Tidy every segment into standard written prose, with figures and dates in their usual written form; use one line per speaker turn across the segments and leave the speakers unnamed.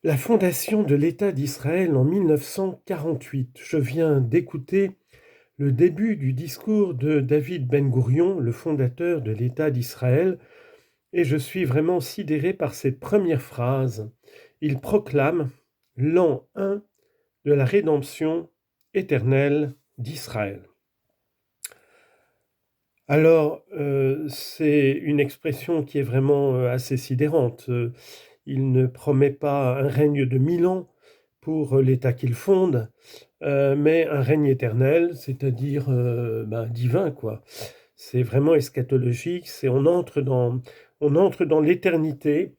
La fondation de l'État d'Israël en 1948. Je viens d'écouter le début du discours de David Ben-Gourion, le fondateur de l'État d'Israël, et je suis vraiment sidéré par cette première phrase. Il proclame l'an 1 de la rédemption éternelle d'Israël. Alors, c'est une expression qui est vraiment assez sidérante. Il ne promet pas un règne de 1000 ans pour l'État qu'il fonde, mais un règne éternel, c'est-à-dire divin, quoi. C'est vraiment eschatologique, on entre dans l'éternité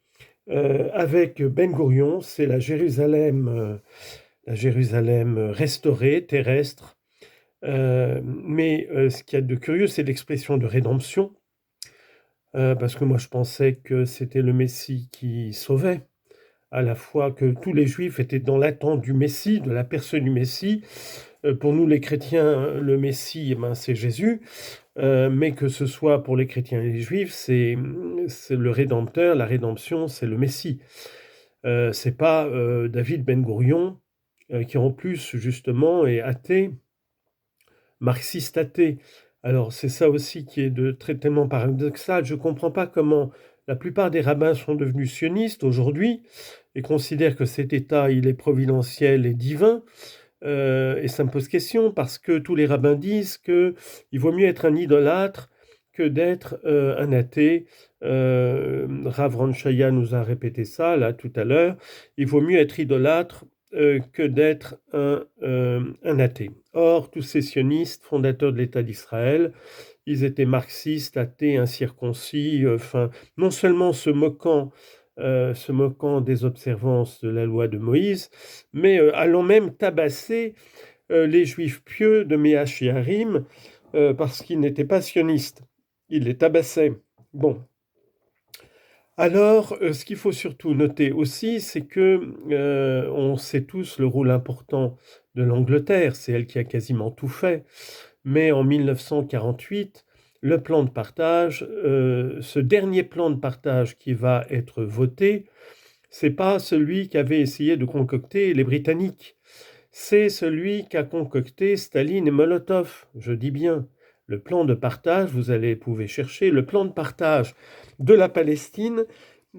avec Ben Gourion, c'est la Jérusalem restaurée, terrestre. Mais ce qu'il y a de curieux, c'est l'expression de rédemption, parce que moi je pensais que c'était le Messie qui sauvait, à la fois que tous les Juifs étaient dans l'attente du Messie, de la personne du Messie. Pour nous les chrétiens, le Messie, c'est Jésus, mais que ce soit pour les chrétiens et les Juifs, c'est le Rédempteur, la rédemption, c'est le Messie. C'est pas David Ben Gourion, qui en plus justement est athée, marxiste athée. Alors c'est ça aussi qui est tellement paradoxal. Je ne comprends pas comment la plupart des rabbins sont devenus sionistes aujourd'hui et considèrent que cet État, il est providentiel et divin. Et ça me pose question parce que tous les rabbins disent qu'il vaut mieux être un idolâtre que d'être un athée. Rav Ron Shaya nous a répété ça là tout à l'heure. Il vaut mieux être idolâtre que d'être un athée. Or, tous ces sionistes, fondateurs de l'État d'Israël, ils étaient marxistes, athées, incirconcis, enfin, non seulement se moquant des observances de la loi de Moïse, mais allant même tabasser les juifs pieux de Méach Yarim parce qu'ils n'étaient pas sionistes. Ils les tabassaient. Bon. Alors, ce qu'il faut surtout noter aussi, c'est que on sait tous le rôle important de l'Angleterre, c'est elle qui a quasiment tout fait. Mais en 1948, le plan de partage, ce dernier plan de partage qui va être voté, c'est pas celui qu'avaient essayé de concocter les Britanniques. C'est celui qu'a concocté Staline et Molotov, je dis bien. Le plan de partage, pouvez chercher, le plan de partage de la Palestine,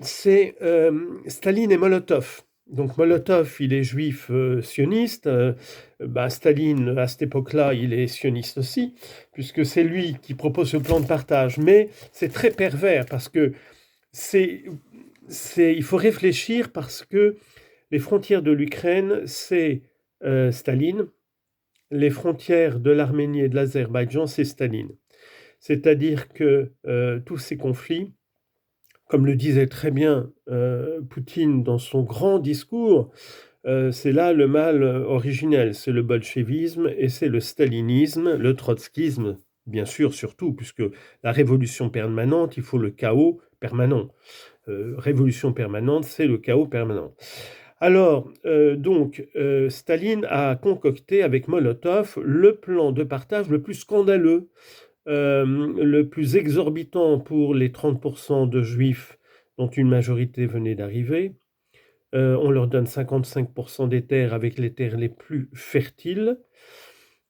c'est Staline et Molotov. Donc Molotov, il est juif sioniste. Staline, à cette époque-là, il est sioniste aussi, puisque c'est lui qui propose ce plan de partage. Mais c'est très pervers parce que il faut réfléchir parce que les frontières de l'Ukraine, c'est Staline. Les frontières de l'Arménie et de l'Azerbaïdjan, c'est Staline. C'est-à-dire que tous ces conflits, comme le disait très bien Poutine dans son grand discours, c'est là le mal originel. C'est le bolchevisme et c'est le stalinisme, le trotskisme, bien sûr, surtout, puisque la révolution permanente, il faut le chaos permanent. Révolution permanente, c'est le chaos permanent. Alors, Staline a concocté avec Molotov le plan de partage le plus scandaleux, le plus exorbitant pour les 30% de juifs dont une majorité venait d'arriver. On leur donne 55% des terres avec les terres les plus fertiles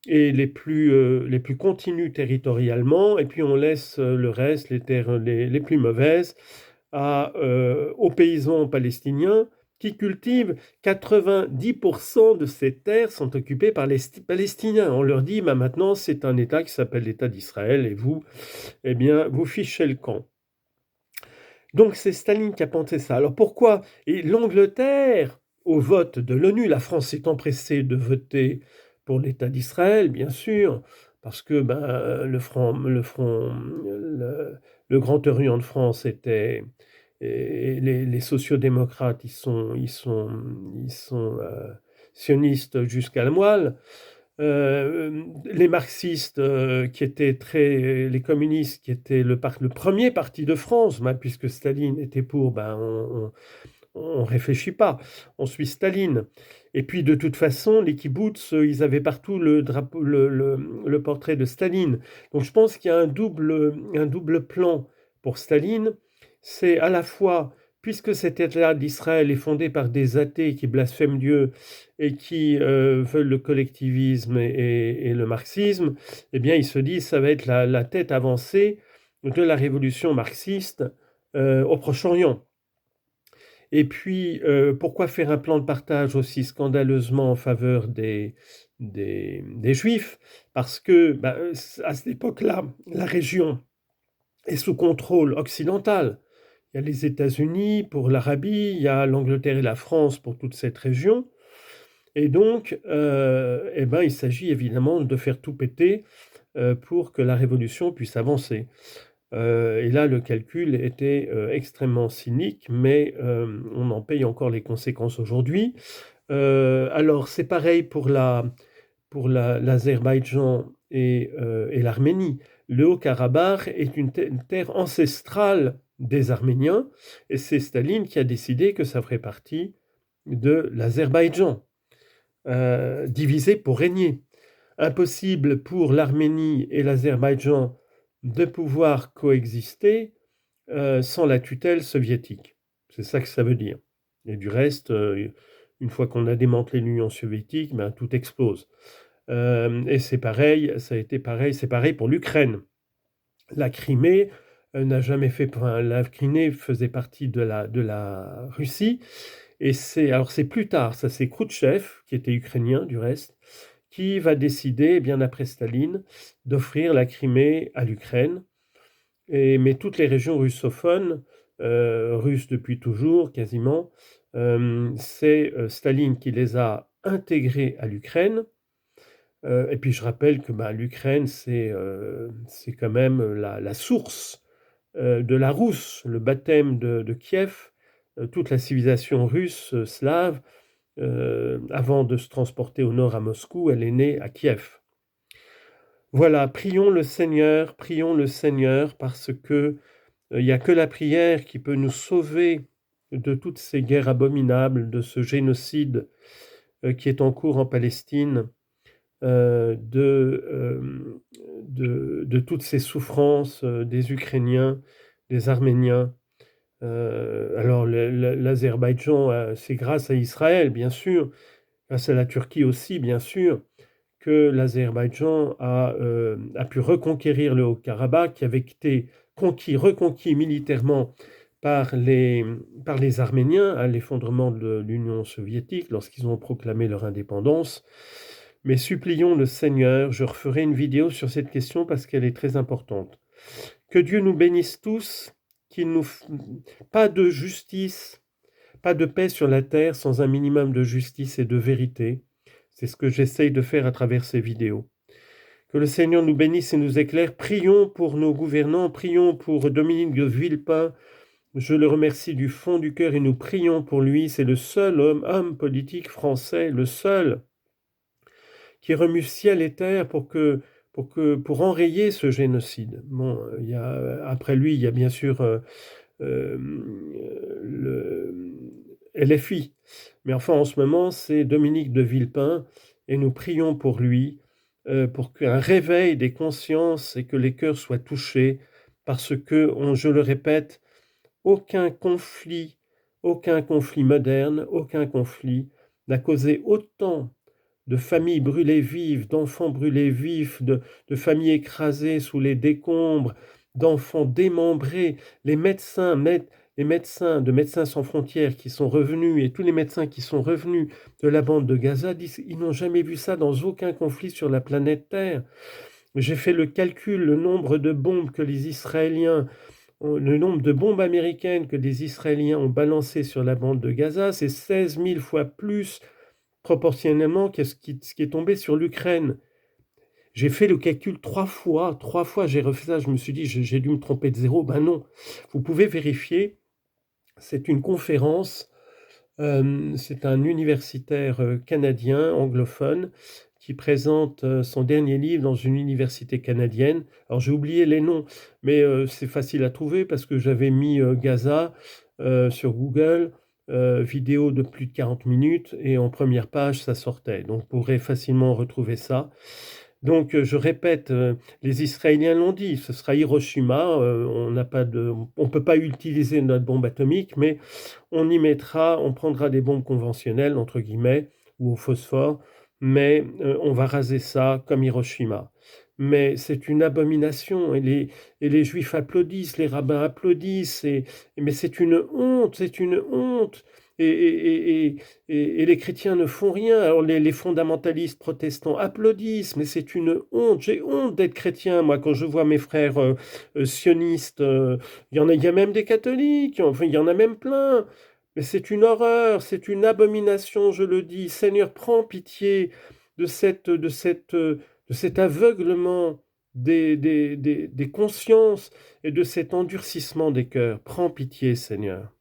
et les plus continues territorialement, et puis on laisse le reste, les terres les plus mauvaises, aux paysans palestiniens qui cultivent 90% de ces terres sont occupées par les Palestiniens. On leur dit, maintenant, c'est un État qui s'appelle l'État d'Israël, et vous, eh bien, vous fichez le camp. Donc c'est Staline qui a pensé ça. Alors pourquoi? Et l'Angleterre, au vote de l'ONU, la France s'est empressée de voter pour l'État d'Israël, bien sûr, parce que le Grand Orient de France était, et les sociodémocrates, ils sont sionistes jusqu'à la moelle. Les marxistes, les communistes, qui étaient le premier parti de France, puisque Staline était pour, on réfléchit pas, on suit Staline. Et puis de toute façon, les kibboutz, ils avaient partout le drapeau, le portrait de Staline. Donc je pense qu'il y a un double plan pour Staline. C'est à la fois puisque cet État d'Israël est fondé par des athées qui blasphèment Dieu et qui veulent le collectivisme et le marxisme, eh bien, ils se disent ça va être la tête avancée de la révolution marxiste au Proche-Orient. Et puis, pourquoi faire un plan de partage aussi scandaleusement en faveur des Juifs? Parce que, à cette époque-là, la région est sous contrôle occidental. Il y a les États-Unis pour l'Arabie, il y a l'Angleterre et la France pour toute cette région. Et donc, il s'agit évidemment de faire tout péter pour que la révolution puisse avancer. Et là, le calcul était extrêmement cynique, mais on en paye encore les conséquences aujourd'hui. Alors, c'est pareil pour l'Azerbaïdjan et l'Arménie. Le Haut-Karabakh est une terre ancestrale des Arméniens, et c'est Staline qui a décidé que ça ferait partie de l'Azerbaïdjan, divisé pour régner. Impossible pour l'Arménie et l'Azerbaïdjan de pouvoir coexister sans la tutelle soviétique. C'est ça que ça veut dire. Et du reste, une fois qu'on a démantelé l'Union soviétique, tout explose. Et c'est pareil, c'est pareil pour l'Ukraine. La Crimée n'a jamais fait... la Crimée faisait partie de la Russie, et c'est plus tard, ça c'est Khrouchtchev, qui était ukrainien du reste, qui va décider, bien après Staline, d'offrir la Crimée à l'Ukraine. Mais toutes les régions russophones, russes depuis toujours quasiment, c'est Staline qui les a intégrées à l'Ukraine. Et puis je rappelle que l'Ukraine, c'est quand même la source de la Rousse, le baptême de Kiev, toute la civilisation russe, slave, avant de se transporter au nord à Moscou, elle est née à Kiev. Voilà, prions le Seigneur, parce que il n'y a que la prière qui peut nous sauver de toutes ces guerres abominables, de ce génocide qui est en cours en Palestine, de toutes ces souffrances des Ukrainiens, des Arméniens. Alors l'Azerbaïdjan, c'est grâce à Israël, bien sûr, grâce à la Turquie aussi, bien sûr, que l'Azerbaïdjan a pu reconquérir le Haut-Karabakh, qui avait été reconquis militairement par les Arméniens à l'effondrement de l'Union soviétique lorsqu'ils ont proclamé leur indépendance. Mais supplions le Seigneur, je referai une vidéo sur cette question parce qu'elle est très importante. Que Dieu nous bénisse tous, pas de justice, pas de paix sur la terre sans un minimum de justice et de vérité. C'est ce que j'essaye de faire à travers ces vidéos. Que le Seigneur nous bénisse et nous éclaire. Prions pour nos gouvernants, prions pour Dominique de Villepin. Je le remercie du fond du cœur et nous prions pour lui. C'est le seul homme politique français, le seul, qui remue ciel et terre pour enrayer ce génocide. Bon, après lui, il y a bien sûr le LFI. Mais enfin, en ce moment, c'est Dominique de Villepin, et nous prions pour lui, pour qu'un réveil des consciences et que les cœurs soient touchés, parce que, je le répète, aucun conflit moderne, aucun conflit n'a causé autant de familles brûlées vives, d'enfants brûlés vifs, de familles écrasées sous les décombres, d'enfants démembrés. Les médecins de Médecins sans frontières qui sont revenus, et tous les médecins qui sont revenus de la bande de Gaza disent qu'ils n'ont jamais vu ça dans aucun conflit sur la planète Terre. J'ai fait le calcul, le nombre de bombes le nombre de bombes américaines que les Israéliens ont balancées sur la bande de Gaza, c'est 16 000 fois plus proportionnellement que ce qui est tombé sur l'Ukraine. J'ai fait le calcul 3 fois j'ai refait ça, je me suis dit j'ai dû me tromper de zéro. Ben non, vous pouvez vérifier, c'est une conférence, c'est un universitaire canadien, anglophone, qui présente son dernier livre dans une université canadienne. Alors j'ai oublié les noms, mais c'est facile à trouver parce que j'avais mis Gaza sur Google, vidéo de plus de 40 minutes, et en première page ça sortait. Donc vous pourrez facilement retrouver ça. Donc, je répète, les Israéliens l'ont dit, ce sera Hiroshima, on peut pas utiliser notre bombe atomique, mais on prendra des bombes conventionnelles, entre guillemets, ou au phosphore, mais on va raser ça comme Hiroshima. Mais c'est une abomination, et les Juifs applaudissent, les rabbins applaudissent, mais c'est une honte. Et, et- et- et les chrétiens ne font rien. Alors les fondamentalistes protestants applaudissent, mais c'est une honte. J'ai honte d'être chrétien, moi, quand je vois mes frères sionistes. Il y a même des catholiques, enfin, il y en a même plein. Mais c'est une horreur, c'est une abomination, je le dis. Seigneur, prends pitié de cet aveuglement des consciences et de cet endurcissement des cœurs. Prends pitié, Seigneur.